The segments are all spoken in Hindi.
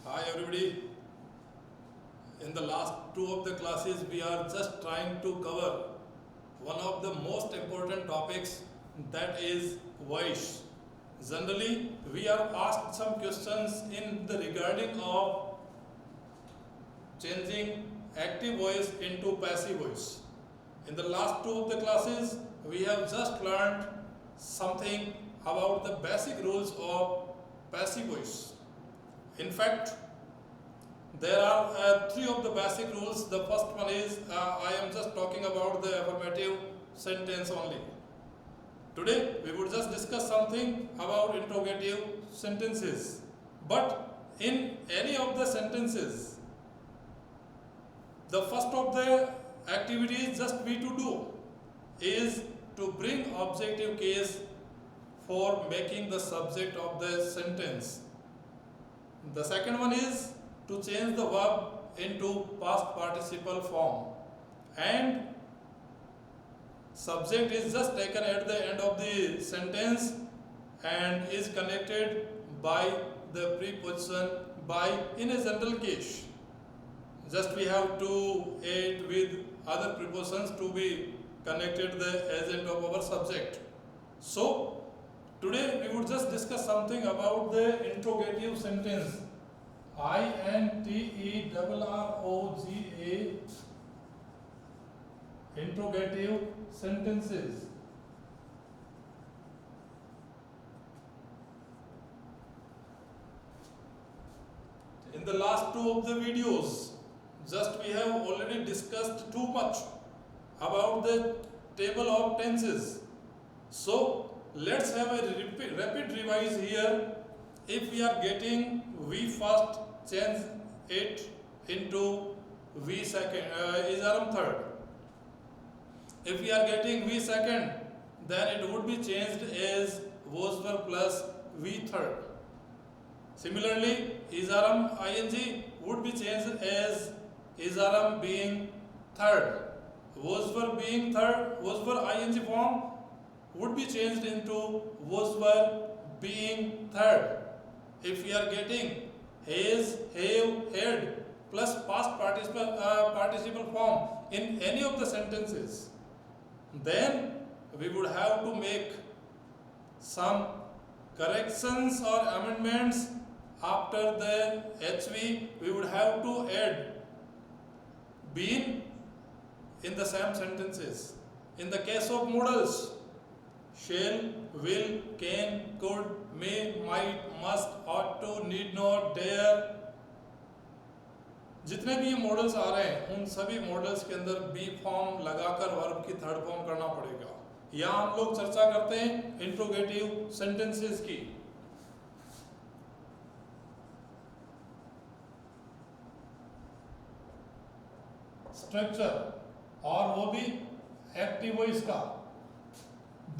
Hi everybody. In the last two of the classes, we are just trying to cover one of the most important topics, that is voice. Generally, we are asked some questions in the regarding of changing active voice into passive voice. In the last two of the classes, we have just learned something about the basic rules of passive voice. In fact, there are three of the basic rules. The first one is I am just talking about the affirmative sentence only. Today we would just discuss something about interrogative sentences. But in any of the sentences, the first of the activities just we to do is to bring objective case for making the subject of the sentence. The second one is to change the verb into past participle form, and subject is just taken at the end of the sentence and is connected by the preposition by in a general case. Just we have to add with other prepositions to be connected the agent of our subject. So today we would just discuss something about the interrogative sentence. INTERROGA, interrogative sentences. In the last two of the videos, just we have already discussed too much about the table of tenses. So let's have a rapid revise here. If we are getting V first, change it into V second, is third. If we are getting V second, then it would be changed as was verb plus V third. Similarly, isaram ing would be changed as isaram being third. Was verb being third, was verb ing form would be changed into was verb being third. If we are getting has, have, had plus past participle form in any of the sentences, then we would have to make some corrections or amendments. After the HV, we would have to add been in the same sentences. In the case of modals, shall, will, can, could, may, might, must, ought to, need not, dare, जितने भी ये मॉडल्स आ रहे हैं उन सभी मॉडल्स के अंदर बी फॉर्म लगाकर वर्ब की थर्ड फॉर्म करना पड़ेगा. यहाँ हम लोग चर्चा करते हैं इंट्रोगेटिव सेंटेंसेस की. स्ट्रक्चर और वो भी एक्टिव वॉइस का.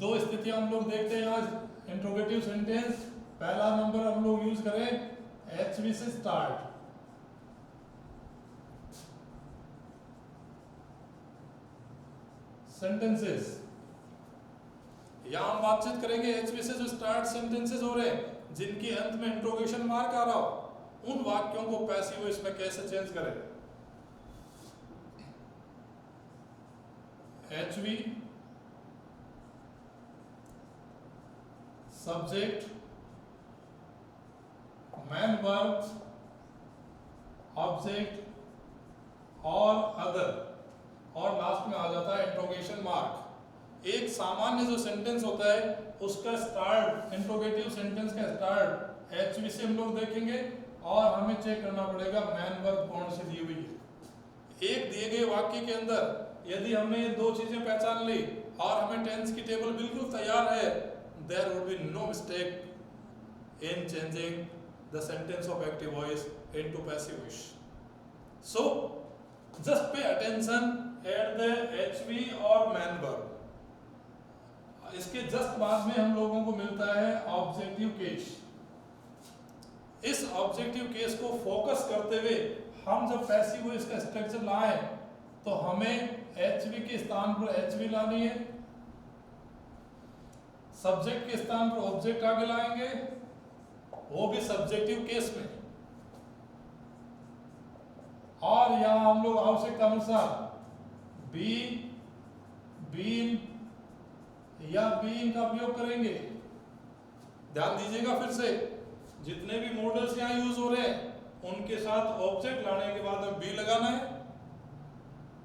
दो स्थितियां हम लोग देखते हैं आज इंट्रोगेटिव सेंटेंस. पहला नंबर हम लोग यूज करें एचवी से स्टार्ट. सेंटेंसेस. यहां हम बातचीत करेंगे एचवी से जो स्टार्ट सेंटेंसेस हो रहे हैं जिनके अंत में इंट्रोगेशन मार्क आ रहा हो, उन वाक्यों को पैसिव वॉइस में कैसे चेंज करें. HV subject, man verb, object और अदर, और लास्ट में आ जाता है इंट्रोगेशन मार्क. एक सामान्य जो सेंटेंस होता है उसका स्टार्ट, इंट्रोगेटिव सेंटेंस का स्टार्ट एचवी से हम लोग देखेंगे और हमें चेक करना पड़ेगा मैन वर्ब कौन सी दी हुई है. एक दिए गए वाक्य के अंदर यदि हमने ये दो चीजें पहचान ली और हमें टेंस की टेबल बिल्कुल तैयार है, there would be no mistake in changing the sentence of active voice into passive voice. So just pay attention at the HV और man verb. इसके जस्ट बाद में हम लोगों को मिलता है ऑब्जेक्टिव केस. इस ऑब्जेक्टिव केस को फोकस करते हुए हम जब पैसिव वॉइस का स्ट्रक्चर लाए तो हमें HV के स्थान पर HV लानी है, सब्जेक्ट के स्थान पर ऑब्जेक्ट आगे लाएंगे, वो भी सब्जेक्टिव केस में. और यहाँ हम लोग आवश्यकता अनुसार बी, बीन या बीन का उपयोग करेंगे। ध्यान दीजिएगा फिर से, जितने भी मॉडल्स यहाँ यूज हो रहे हैं उनके साथ ऑब्जेक्ट लाने के बाद हमें बी लगाना है।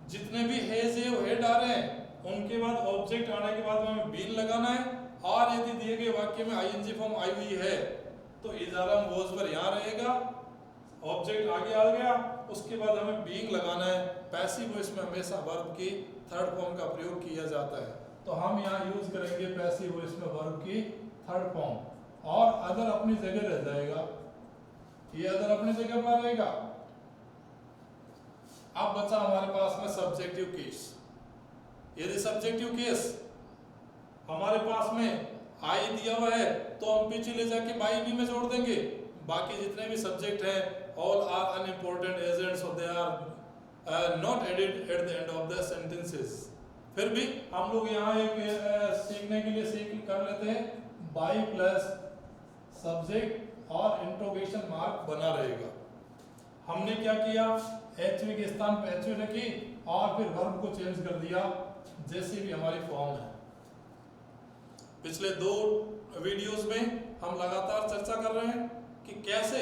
जितने भी हेज है हेड आ रहे हैं उनके बाद ऑब्जेक्ट आने के बाद हमें बीन लगाना है। और यदि दिए गए वाक्य में आईएनजी फॉर्म आई हुई है तो इज आर एम वॉज पर यहाँ रहेगा, ऑब्जेक्ट आगे आ गया, उसके बाद हमें बीइंग लगाना है। पैसिव वॉइस में हमेशा वर्ब की थर्ड फॉर्म का प्रयोग किया जाता है, तो हम यहाँ यूज करेंगे पैसिव वॉइस में वर्ब की थर्ड फॉर्म। और अदर अपनी जगह रह जाएगा, ये अदर अपनी जगह पर रहेगा। अब बचा हमारे पास में सब्जेक्टिव केस। यदि सब्जेक्टिव केस हमारे पास में आई दिया हुआ है तो हम पीछे ले जाके बाई बी में जोड़ देंगे। बाकी जितने भी सब्जेक्ट हैं ऑल आर अनइम्पोर्टेंट एजेंट्स और they are not added at the end of the sentences. फिर भी हम लोग यहाँ एक सीखने के लिए सीख कर लेते हैं, बाई प्लस सब्जेक्ट और इंट्रोगेशन मार्क बना रहेगा। हमने क्या किया, एचवी के स्थान पर एचवी रखी और फिर वर्ब को चेंज कर दिया जैसी भी हमारी फॉर्म है। पिछले 2 वीडियोस में हम लगातार चर्चा कर रहे हैं कि कैसे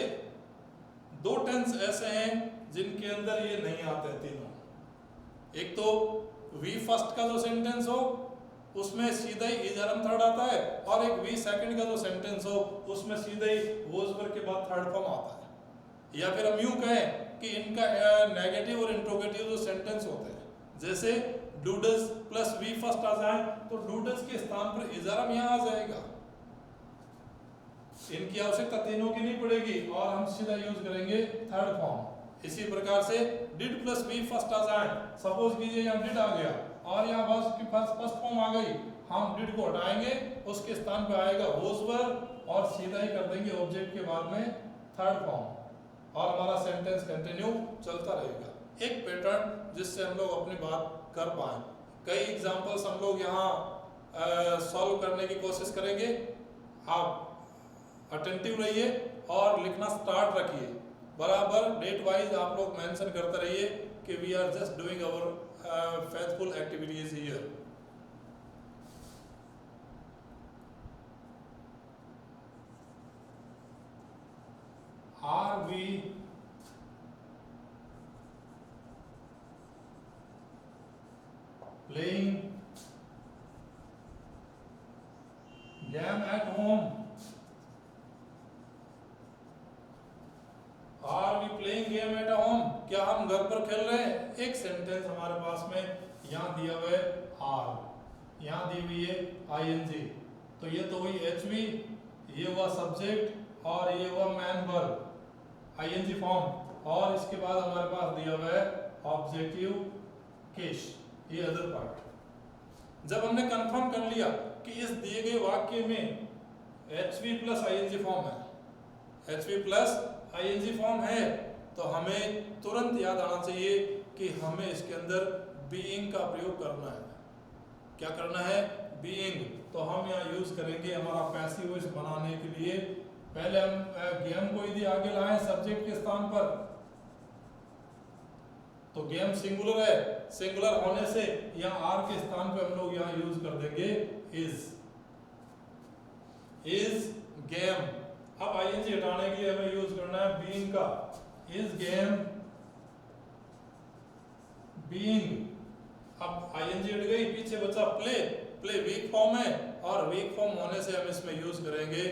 2 टेंस ऐसे हैं जिनके अंदर ये नहीं आते तीनों। एक तो वी फर्स्ट का जो सेंटेंस हो उसमें सीधा ही इज आर एम थर्ड आता है, और एक वी सेकंड का जो सेंटेंस हो उसमें सीधा ही वॉज वर्ब के बाद थर्ड फॉर्म आता है। या फिर हम यूं कहें कि इनका नेगेटिव और इंट्रोगेटिव जो सेंटेंस होते हैं, जैसे डूडल्स प्लस वी फर्स्ट आ जाए तो डूडल्स के स्थान पर इज आर एम यहाँ आ जाएगा। इनकी आवश्यकता तीनों की नहीं पड़ेगी और हम सीधा यूज करेंगे थर्ड फॉर्म। इसी प्रकार से डिड प्लस वी फर्स्ट आ जाए, सपोज कीजिए यहाँ डिड आ गया और यहाँ बस की फर्स्ट फॉर्म आ गई, हम डिड को हटाएंगे, उसके स्थान पे आएगा वॉज वर्ब और सीधा ही कर देंगे ऑब्जेक्ट के बाद में थर्ड फॉर्म और हमारा सेंटेंस कंटिन्यू चलता रहेगा। एक पैटर्न जिससे हम लोग अपनी बात कर पाए। कई एग्जांपल्स हम लोग यहाँ सॉल्व करने की कोशिश करेंगे। आप अटेंटिव रहिए और लिखना स्टार्ट रखिए, बराबर डेट वाइज आप लोग मेंशन करते रहिए कि we are just doing our faithful activities here. Are we playing game at home? Are we playing game at home? क्या हम घर पर खेल रहे हैं? एक सेंटेंस हमारे पास में यहाँ दिया हुआ है आर, यहाँ दी हुई है आईएनजी, तो ये तो हुई एचवी, ये हुआ सब्जेक्ट और ये हुआ मैन वर्ब आईएनजी फॉर्म, और इसके बाद हमारे पास दिया हुआ है ऑब्जेक्टिव केस, ये अदर पार्ट। जब हमने कंफर्म कर लिया कि इस दिए गए वाक्य में एचवी प्लस आईएनजी फॉर्म है, एचवी प्लस आईएनजी फॉर्म है, तो हमें तुरंत याद आना चाहिए कि हमें इसके अंदर बीइंग का प्रयोग करना है। क्या करना है? बीइंग। तो हम यहाँ यूज करेंगे हमारा पैसिव वॉइस बनाने के लिए, पहले हम गेम को यदि आगे लाएं सब्जेक्ट के स्थान पर, तो गेम सिंगुलर है, सिंगुलर होने से यहाँ आर के स्थान पे हम लोग यहाँ यूज कर देंगे इज गेम। अब आईएनजी हटाने के लिए हमें यूज करना है बीइंग का, इज गेम बीइंग। अब आईएनजी हट गई, पीछे बचा प्ले, प्ले वीक फॉर्म है और वीक फॉर्म होने से हम इसमें यूज करेंगे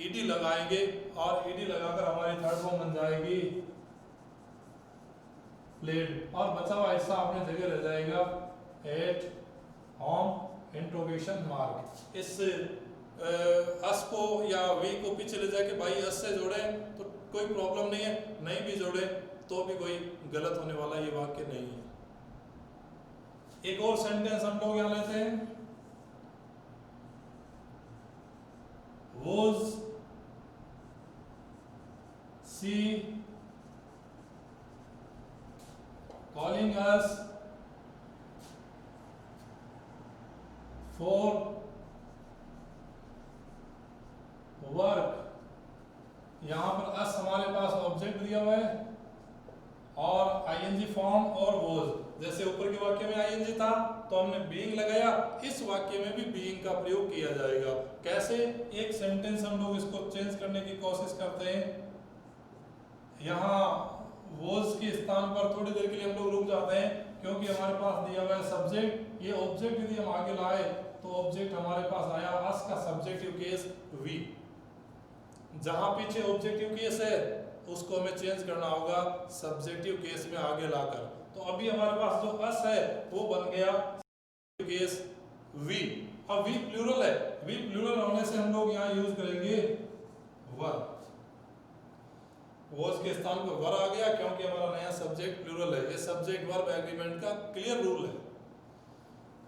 ईडी लगाएंगे और ईडी लगाकर हमारी थर्ड फॉर्म बन जाएगी प्लेड, और बचा हुआ हिस्सा अपने जगह रह जाएगा एट होम इंट्रोगेशन मार्क। इस अस को या वी को पीछे ले जाके भाई अस से जोड़े तो कोई प्रॉब्लम नहीं है, नहीं भी जोड़े तो भी कोई गलत होने वाला ये वाक्य नहीं है। एक और सेंटेंस हम लोग यहाँ लेते हैं, was she calling us for work. यहां पर अस हमारे पास ऑब्जेक्ट दिया हुआ है फॉर्म और वॉज, जैसे ऊपर के वाक्य में आईएनजी था तो हमने बीइंग लगाया, इस वाक्य में भी बीइंग का प्रयोग किया जाएगा। कैसे? एक सेंटेंस हम लोग इसको चेंज करने की कोशिश करते हैं, यहाँ वॉज के स्थान पर थोड़ी देर के लिए हम लोग रुक जाते हैं क्योंकि हमारे पास दिया हुआ है सब्जेक्ट, ये ऑब्जेक्ट यदि हम आगे लाए तो ऑब्जेक्ट हमारे पास आया अस का सब्जेक्टिव केस वी, जहां पीछे ऑब्जेक्टिव केस है उसको हमें चेंज करना होगा सब्जेक्टिव केस में आगे लाकर। तो अभी हमारे पास जो अस है वो बन गया केस वी। अब वी प्लूरल है, वी प्लूरल होने से हम लोग यहाँ यूज करेंगे वर, वॉज के स्थान पर वर आ गया क्योंकि हमारा नया सब्जेक्ट प्लूरल है। ये सब्जेक्ट वर्ब एग्रीमेंट का क्लियर रूल है।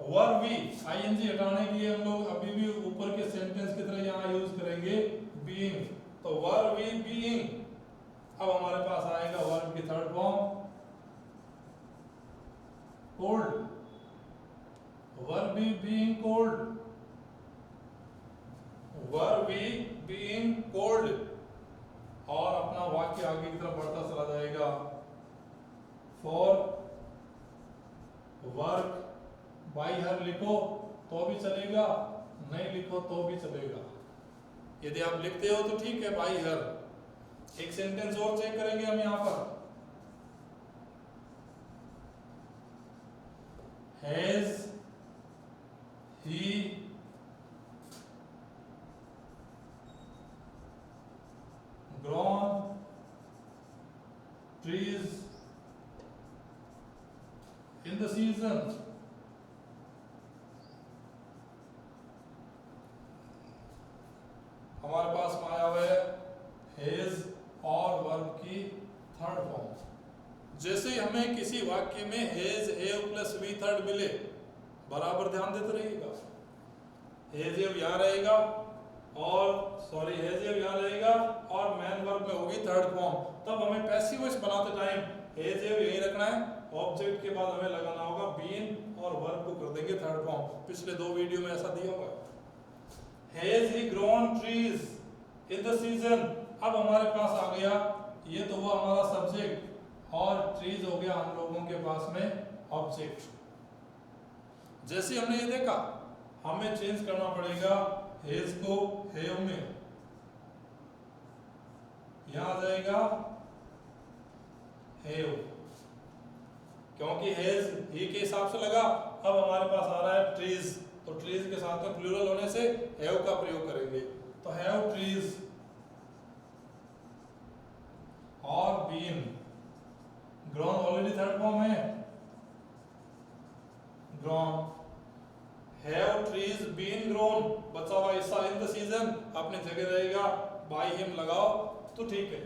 वर वी आईएनजी हटाने के लिए हम लोग अभी भी ऊपर के सेंटेंस की तरह यहाँ यूज करेंगे बीइंग, तो वर वी बीइंग। अब हमारे पास आएगा वर्ब की third form called, were we being called, were we being called. और अपना वाक्य आगे की तरफ बढ़ता चला जाएगा। फॉर वर्क बाय हर लिखो तो भी चलेगा, नहीं लिखो तो भी चलेगा। यदि आप लिखते हो तो ठीक है बाय हर। एक सेंटेंस और चेक करेंगे हम यहाँ पर, has he grown trees in the season, हमारे पास में आया हुआ है हैज और वर्ब की थर्ड फॉर्म। जैसे ही हमें किसी वाक्य में has have plus V third मिले, बराबर ध्यान देते रहिएगा, हैज हैव यहाँ रहेगा और हैज हैव यहाँ रहेगा और मैन वर्ब में होगी थर्ड फॉर्म। तब हमें पैसिव वॉइस बनाते टाइम हैज हैव यही रखना है, ऑब्जेक्ट के बाद हमें लगाना होगा बीन और वर्ब को कर देंगे थर्ड फॉर्म। पिछले दो वीडियो में ऐसा दिया हुआ है। Has he grown trees in the season. अब हमारे पास आ गया, ये तो हुआ हमारा सब्जेक्ट और ट्रीज हो गया हम लोगों के पास में ऑब्जेक्ट। जैसे हमने ये देखा, हमें चेंज करना पड़ेगा हैज को हैव में, यहां आ जाएगा हैव, क्योंकि हैज ही के हिसाब से लगा। अब हमारे पास आ रहा है ट्रीज, तो ट्रीज के साथ में प्लूरल होने से हैव का प्रयोग करेंगे, तो हैव ट्रीज और been. Grown already third form है, grown, have trees been grown, बचा हुआ हिस्सा इन द सीजन अपनी जगह रहेगा, बाय हिम लगाओ तो ठीक है।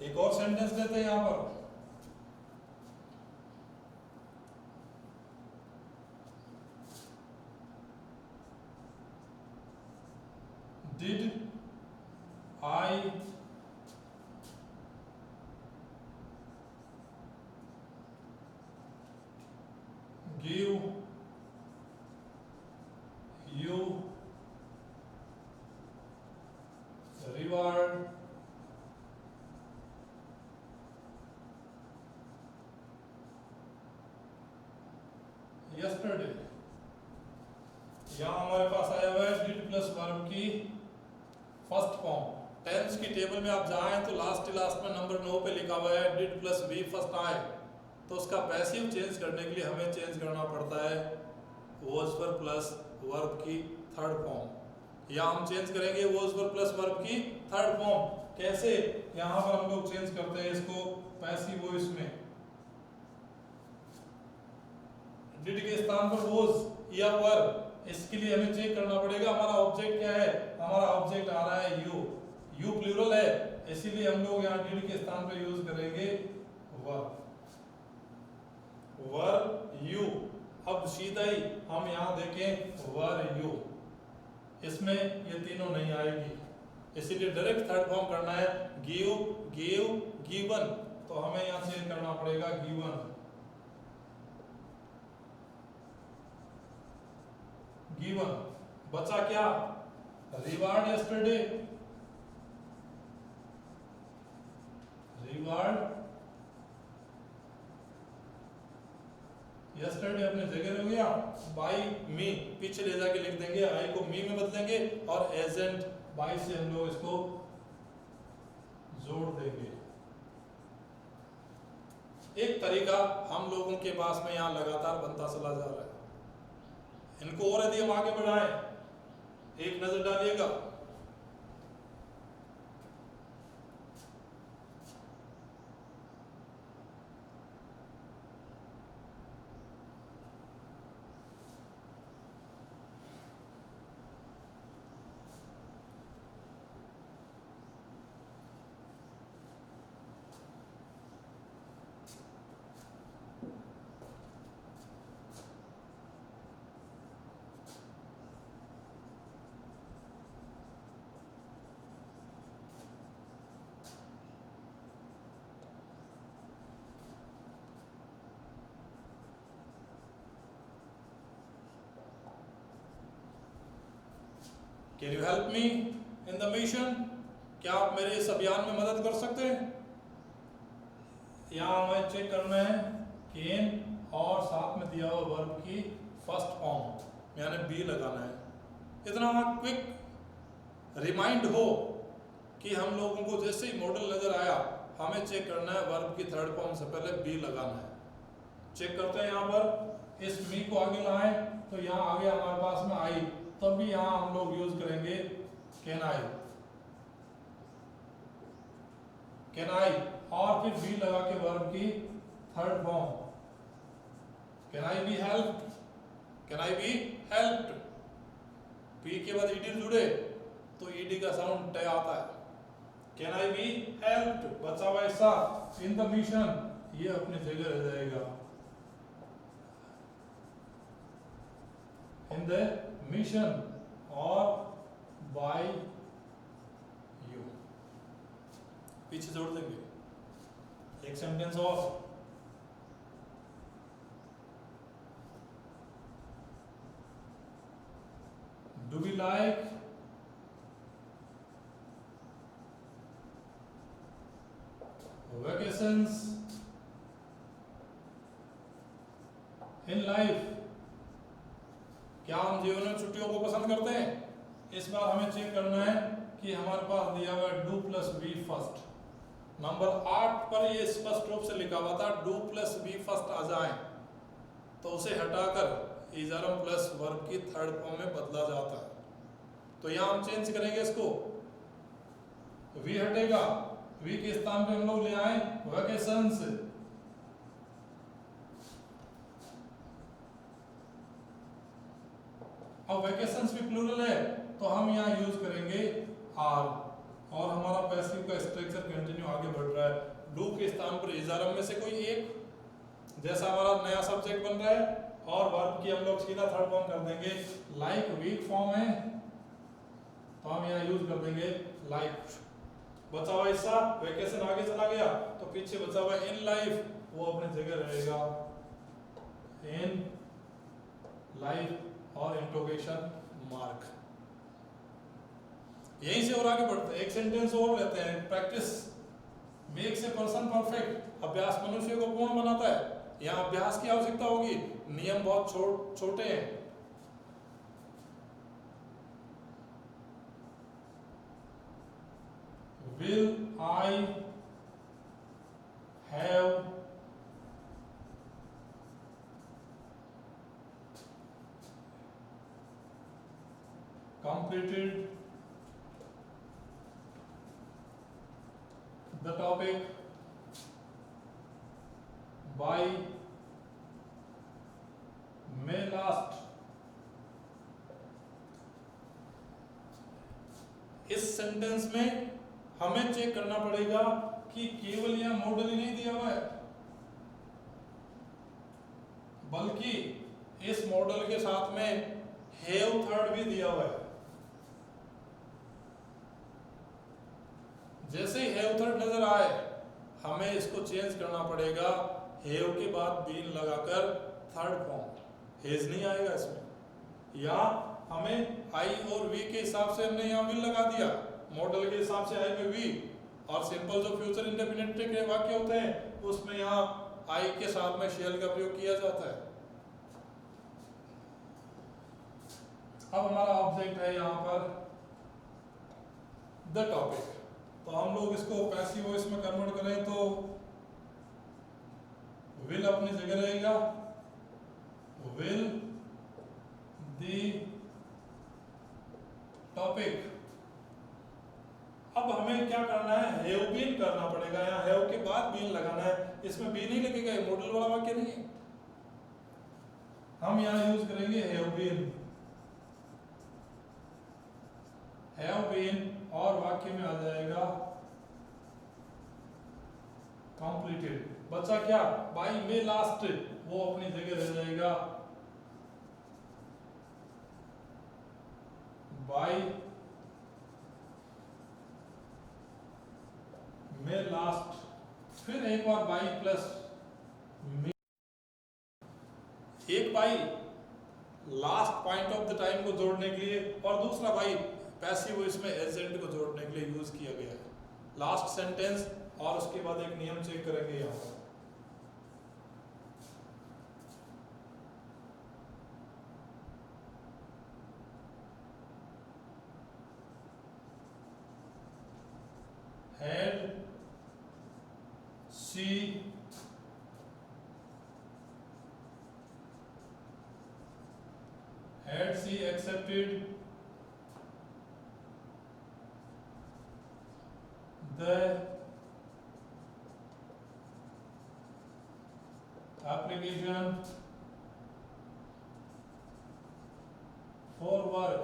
एक और सेंटेंस लेते हैं यहां पर, did I give you reward yesterday. यहां हमारे पास आया हुआ है डिड प्लस वर्ब की फर्स्ट फॉर्म। टेंस की टेबल में आप जाएं तो लास्ट में नंबर 9 पे लिखा हुआ है डिड प्लस वी फर्स्ट आए, तो उसका पैसिव चेंज करने के लिए हमें चेंज करना पड़ता है वॉज पर प्लस वर्ब की थर्ड फॉर्म। यहाँ हम चेंज करेंगे वॉज पर प्लस वर्ब की थर्ड फॉर्म। कैसे? यहाँ पर हम लोग चेंज करते हैं इसको पैसिव वॉइस में, डिड के स्थान पर वॉज या वर। इसके लिए हमें चेक करना पड़ेगा हमारा ऑब्जेक्ट क्या है। हमारा ऑब्जेक्ट आ रहा है यू, यू प्लूरल है, इसीलिए हम लोग यहाँ डिड के स्थान पर यूज करेंगे वर, वर यू। अब सीधा ही हम यहाँ देखें वर यू, इसमें ये तीनों नहीं आएगी, इसीलिए डायरेक्ट थर्ड फॉर्म करना है गिव, गिव, गिवन। तो हमें यहाँ चेंज करना पड़ेगा गिवन। गिवन, बचा क्या, रिवार्ड यस्टरडे, रिवार्ड यस्टरडे अपने जगह हो गया, बाई मी पीछे ले जाके लिख देंगे, आई को मी में बदलेंगे और एजेंट बाई से हम लोग इसको जोड़ देंगे। एक तरीका हम लोगों के पास में यहाँ लगातार बनता चला जा रहा है, इनको और यदि हम आगे बढ़ाएं, एक नजर डालिएगा, can you help me in the mission, क्या आप मेरे इस अभियान में मदद कर सकते हैं? यहाँ हमें चेक करना है कैन और साथ में दिया हुआ वर्ब की फर्स्ट फॉर्म यानी बी लगाना है। इतना क्विक रिमाइंड हो कि हम लोगों को जैसे ही मॉडल नजर आया हमें चेक करना है वर्ब की थर्ड फॉर्म से पहले बी लगाना है। चेक करते हैं, यहाँ पर इस मी को आगे लाएं तो यहाँ आगे हमारे पास में आई, तब भी यहाँ हम लोग यूज करेंगे कैन आई, कैन आई और फिर बी लगा के वर्ब की third form, can I be helped, can I be helped, P के बाद ईडी जुड़े तो ईडी का साउंड ट आता है, कैन आई बी हेल्प्ड, बचा हुआ हिस्सा इन द मिशन ये अपनी जगह रह जाएगा, इन द मिशन और बाय यू पीछे जोड़ देंगे। एक सेंटेंस और, do we like vacations in life, क्या हम जीवन में छुट्टियों को पसंद करते हैं? इस बार हमें चेक करना है कि हमारे पास दिया हुआ है do plus V first, number 8 पर ये स्पष्ट रूप से लिखा हुआ था डू प्लस बी फर्स्ट आ जाए तो उसे हटाकर इजरम प्लस वर्ब की थर्ड फॉर्म में बदला जाता है। तो यहाँ हम चेंज करेंगे इसको, वी हटेगा, वी के स्थान पे हम लोग ले आए वेकेशंस, अब वेकेशंस भी प्लूरल है तो हम यहाँ यूज करेंगे आर और हमारा पैसिव का स्ट्रक्चर कंटिन्यू आगे बढ़ रहा है। डू के स्थान पर इजारम में से कोई एक, जैसा हमारा नया सब्जेक्ट बन रहा है और वर्ब की हम लोग सीधा थर्ड फॉर्म कर देंगे, लाइक वीक फॉर्म है तो हम यहाँ यूज कर देंगे लाइक, बचा हुआ हिस्सा वेकेशन आगे चला गया तो पीछे बचा हुआ इन लाइफ वो अपनी जगह रहेगा, इन लाइफ और इंटरोगेशन मार्क। यहीं से और आगे बढ़ते हैं, एक सेंटेंस और लेते हैं, practice makes a person perfect, अभ्यास मनुष्य को पूर्ण बनाता है। यहाँ अभ्यास की आवश्यकता होगी, नियम बहुत छोटे हैं। Will I have completed the topic by May last? इस सेंटेंस में हमें चेक करना पड़ेगा कि केवल यह मॉडल ही नहीं दिया हुआ है, बल्कि इस मॉडल के साथ में हैव थर्ड भी दिया हुआ है। जैसे ही हैव थर्ड नजर आए हमें इसको चेंज करना पड़ेगा, हैव के बाद बीन लगाकर थर्ड फॉर्म, हेज नहीं आएगा इसमें, या हमें आई और वी के हिसाब से हमने यहाँ विल लगा दिया, मॉडल के हिसाब से आई में वी, और सिंपल जो फ्यूचर इंडेफिनिट के वाक्य होते हैं उसमें यहाँ आई के साथ में शेल का प्रयोग किया जाता है। अब हमारा ऑब्जेक्ट है यहाँ पर द टॉपिक, तो हम लोग इसको पैसिव वॉइस में कन्वर्ट करें तो विल अपनी जगह रहेगा, विल द टॉपिक। अब हमें क्या करना है, हैव बीन करना पड़ेगा, यहाँ हैव के बाद बीन लगाना है, इसमें बीन ही लगेगा, मॉडल वाला वाक्य नहीं है। हम यहाँ यूज करेंगे हैव बीन, हैव बीन, और वाक्य में आ जाएगा कंप्लीटेड। बचा क्या, बाई मे लास्ट, वो अपनी जगह रह जाएगा, बाई मे लास्ट, फिर एक बार बाई प्लस मे, एक by last point of the time को जोड़ने के लिए, और दूसरा बाई पैसिव इसमें एजेंट को जोड़ने के लिए यूज किया गया है। लास्ट सेंटेंस, और उसके बाद एक नियम चेक करेंगे यहाँ पर, had she accepted the application for work,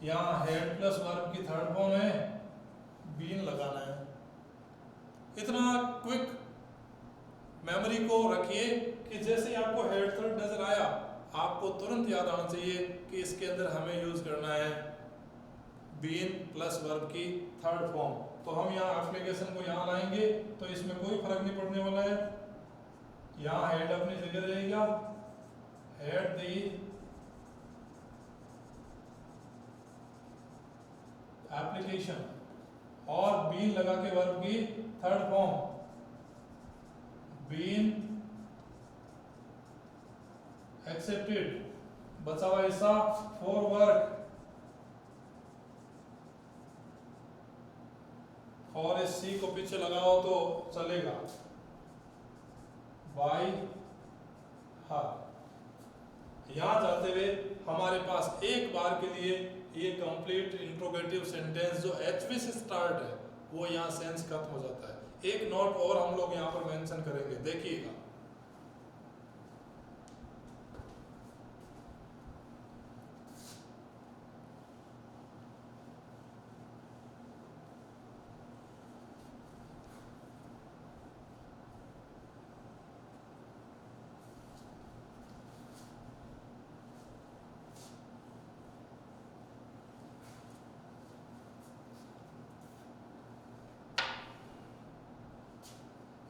यहाँ हेड प्लस वर्ब की थर्ड फॉर्म है, बीन लगाना है। इतना क्विक मेमोरी को रखिए कि जैसे ही आपको हेड थर्ड नजर आया आपको तुरंत याद आना चाहिए कि इसके अंदर हमें यूज करना है बीन प्लस वर्ब की थर्ड फॉर्म। तो हम यहाँ एप्लीकेशन को यहाँ लाएंगे तो इसमें कोई फर्क नहीं पड़ने वाला है, यहाँ हेड अपनी जगह रहेगा, हेड दी एप्लीकेशन, और बीन लगा के वर्ब की थर्ड फॉर्म, बीन एक्सेप्टेड, बचा हुआ हिस्सा फॉर वर्क, और इस सी को पीछे लगाओ तो चलेगा, बाई हर। यहां जाते हुए हमारे पास एक बार के लिए ये कंप्लीट इंट्रोगेटिव सेंटेंस जो एचवी से स्टार्ट है वो यहाँ सेंस खत्म हो जाता है। एक नोट और हम लोग यहाँ पर मेंशन करेंगे, देखिएगा।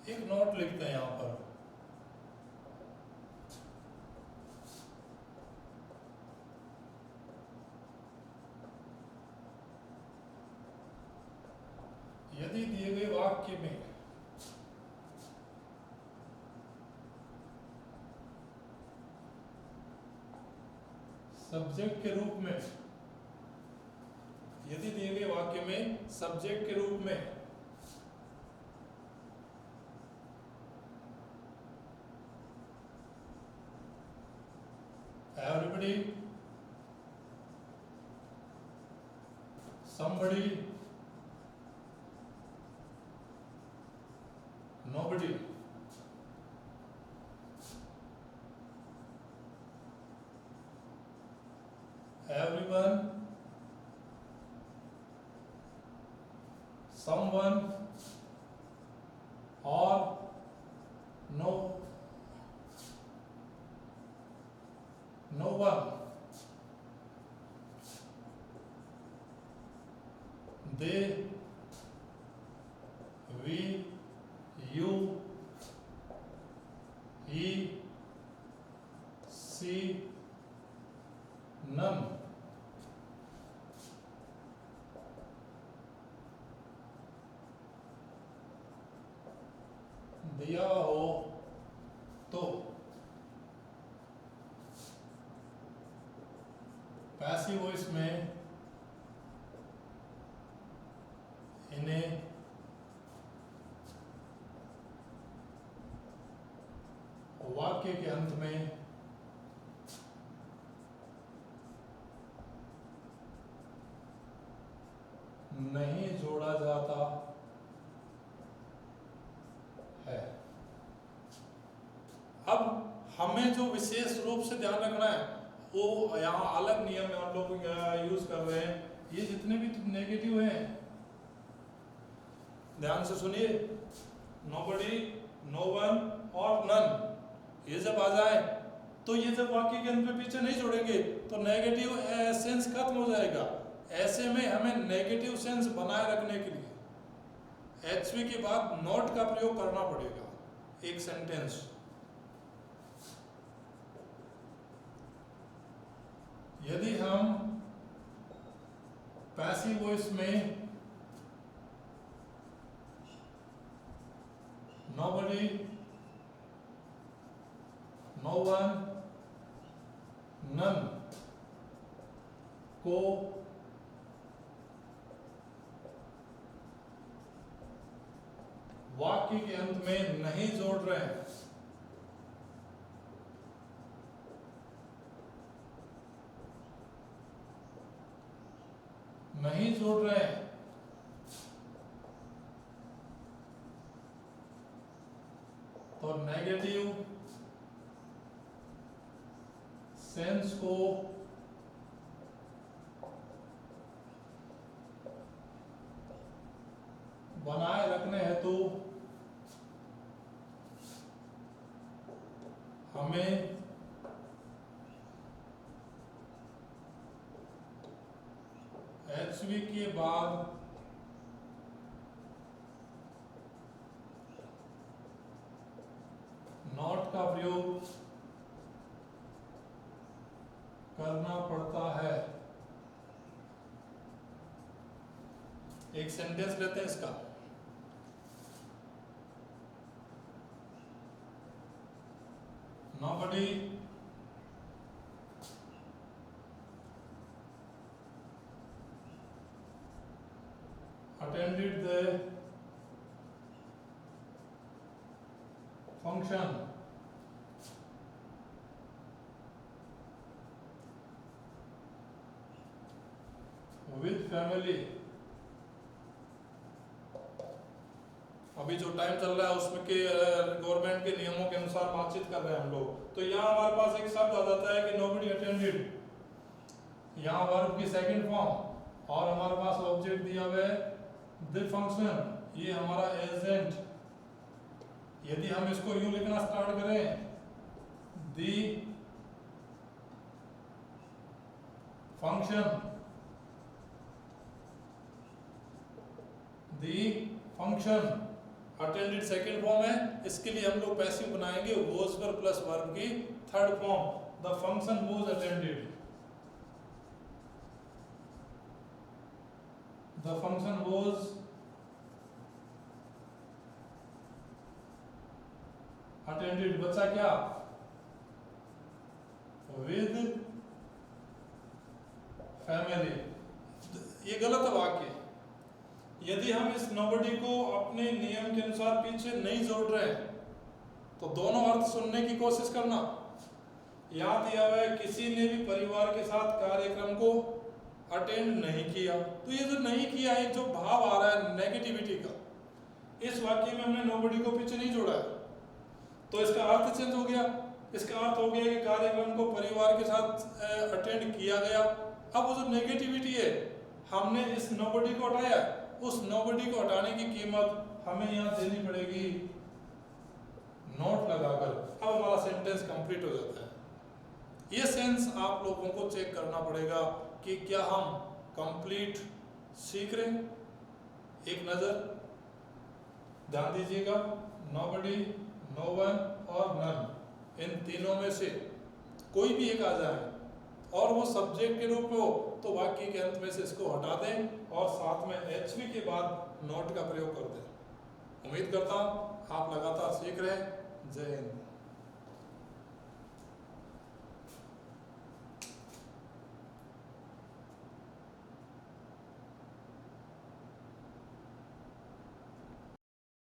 एक नोट लिखते हैं यहाँ पर, यदि दिए गए वाक्य में सब्जेक्ट के रूप में, यदि दिए गए वाक्य में सब्जेक्ट के रूप में everybody, somebody, nobody, everyone, someone, or no one, they, we, you, he, दिया हो तो पैसिव वॉइस में इन्हें वाक्य के अंत में नहीं जोड़ा जाता है। अब हमें जो विशेष रूप से ध्यान रखना है वो यहाँ अलग नियम में हम लोग यूज कर रहे हैं। ये जितने भी नेगेटिव हैं ध्यान से सुनिए, नोबडी, नो वन और नन, ये जब आ जाए तो ये जब वाक्य के अंत में पीछे नहीं जोड़ेंगे तो नेगेटिव सेंस खत्म हो जाएगा। ऐसे में हमें नेगेटिव सेंस बनाए रखने के लिए एचवी के बाद नॉट का प्रयोग करना पड़ेगा। एक सेंटेंस, यदि हम पैसिव वॉइस में nobody, no one, none को वाक्य के अंत में नहीं जोड़ रहे हैं, नहीं जोड़ रहे हैं, तो नेगेटिव सेंस को बनाए रखने हेतु हमें एचवी के बाद नॉट का प्रयोग करना पड़ता है। एक सेंटेंस लेते हैं इसका, nobody attended the function with family। अभी जो टाइम चल रहा है उसमें के गवर्नमेंट के नियमों के अनुसार बातचीत कर रहे हैं हम लोग, तो यहाँ हमारे पास एक शब्द आ जाता है कि nobody attended, यहाँ वर्ब की सेकंड फॉर्म और हमारे पास ऑब्जेक्ट दिया हुआ है द फंक्शन, ये हमारा एजेंट। यदि हम इसको यूं लिखना स्टार्ट करें, the function, the function attended second form है, इसके लिए हम लोग पैसिव बनाएंगे वॉज पर प्लस वर्ब की third form, the function was attended, the function was attended. बचा क्या? With family. ये गलत है वाक्य। यदि हम इस नोबडी को अपने नियम के अनुसार पीछे नहीं जोड़ रहे तो दोनों अर्थ सुनने की कोशिश करना। यहाँ दिया हुआ है किसी ने भी परिवार के साथ कार्यक्रम को अटेंड नहीं किया, तो ये जो नहीं किया है, जो भाव आ रहा है नेगेटिविटी का, इस वाक्य में हमने नोबडी को पीछे नहीं जोड़ा है, तो इसका अर्थ चेंज हो गया। इसका अर्थ हो गया कि कार्यक्रम को परिवार के साथ अटेंड किया गया। अब वो जो नेगेटिविटी है, हमने इस नोबडी को हटाया, उस नोबडी को हटाने की कीमत हमें यहाँ देनी पड़ेगी नोट लगाकर। अब हमारा सेंटेंस कंप्लीट हो जाता है। ये सेंस आप लोगों को चेक करना पड़ेगा कि क्या हम कंप्लीट सीख रहे हैं। एक नजर ध्यान दीजिएगा, नोबडी, नो वन और नन, इन तीनों में से कोई भी एक आ जाए और वो सब्जेक्ट के रूप में हो तो वाक्य के अंत में से इसको हटा दें और साथ में एचवी के बाद नॉट का प्रयोग कर दें। उम्मीद करता हूँ आप लगातार सीख रहे हैं। जय हिंद।